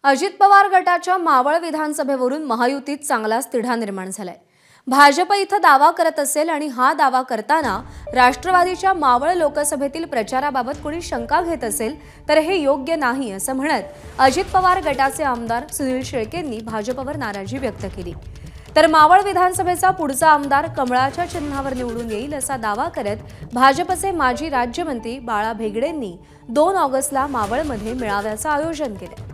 अजित पवार गटाच्या मावळ विधानसभेवरून महायुतीत चांगलाच तिढा निर्माण झालाय। भाजप इथं दावा करत असेल आणि हा दावा करताना राष्ट्रवादीच्या मावळ लोकसभेतील प्रचाराबाबत कोणी शंका घेत असेल तर हे योग्य नाही असं म्हणत अजित पवार गटाचे आमदार सुनील शेळकेंनी भाजपवर नाराजी व्यक्त केली। तर मावळ विधानसभेचा पुढचा आमदार कमळाच्या चिन्हावर निवडून येईल असा दावा करत भाजपचे माजी राज्यमंत्री बाळा भेगडेंनी 2 ऑगस्टला मावळमध्ये मेळाव्याचं आयोजन केले।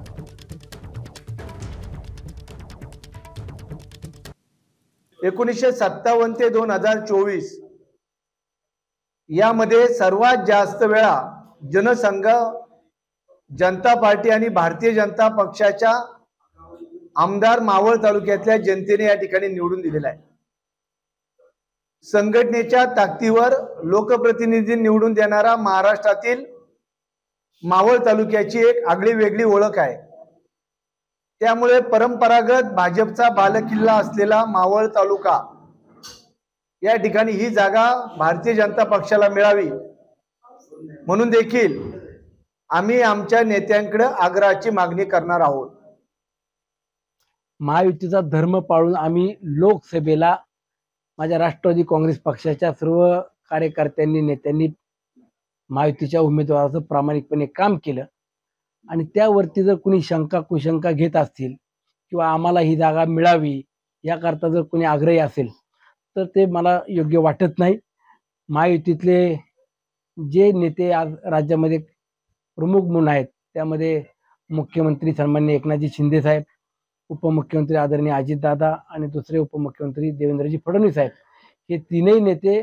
1957 ते 2024 यामध्ये सर्वात जास्त वेळा जनसंघ, जनता पार्टी आणि भारतीय जनता पक्षाच्या आमदार मावळ तालुक्यातल्या जनतेने या ठिकाणी निवडून दिलेला आहे। संघटनेच्या ताकदीवर लोकप्रतिनिधी निवडून देणारा महाराष्ट्रातील मावळ तालुक्याची एक आगळी वेगळी ओळख आहे। त्यामुळे परंपरागत भाजपचा बालेकिल्ला असलेला मावळ तालुका या ठिकाणी ही जागा भारतीय जनता पक्षाला मिळावी म्हणून देखील आम्ही आमच्या नेत्यांकडे आग्रहाची मागणी करणार आहोत। महायुतीचा धर्म पाळून आम्ही लोकसभेला माझ्या राष्ट्रवादी काँग्रेस पक्षाच्या सर्व कार्यकर्त्यांनी नेत्यांनी महायुतीच्या उमेदवाराचं प्रामाणिकपणे काम केलं आणि त्यावरती जर कोणी शंका कुशंका घेत असतील किंवा आम्हाला ही जागा मिळावी याकरता जर कोणी आग्रही असेल तर ते मला योग्य वाटत नाही। महायुतीतले जे नेते आज राज्यामध्ये प्रमुख म्हणून आहेत त्यामध्ये मुख्यमंत्री सन्माननीय एकनाथजी शिंदे साहेब, उपमुख्यमंत्री आदरणीय अजितदादा आणि दुसरे उपमुख्यमंत्री देवेंद्रजी फडणवीस साहेब, हे तीनही नेते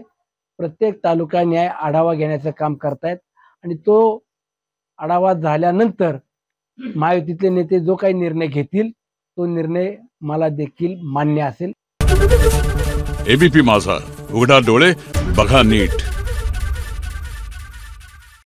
प्रत्येक तालुका न्याय आढावा घेण्याचं काम करतायत आणि तो आढावा झाल्यानंतर महायुतीतले नेते जो काही निर्णय घेतील तो निर्णय मला देखील मान्य असेल। एबीपी माझा, उघडा डोळे बघा नीट।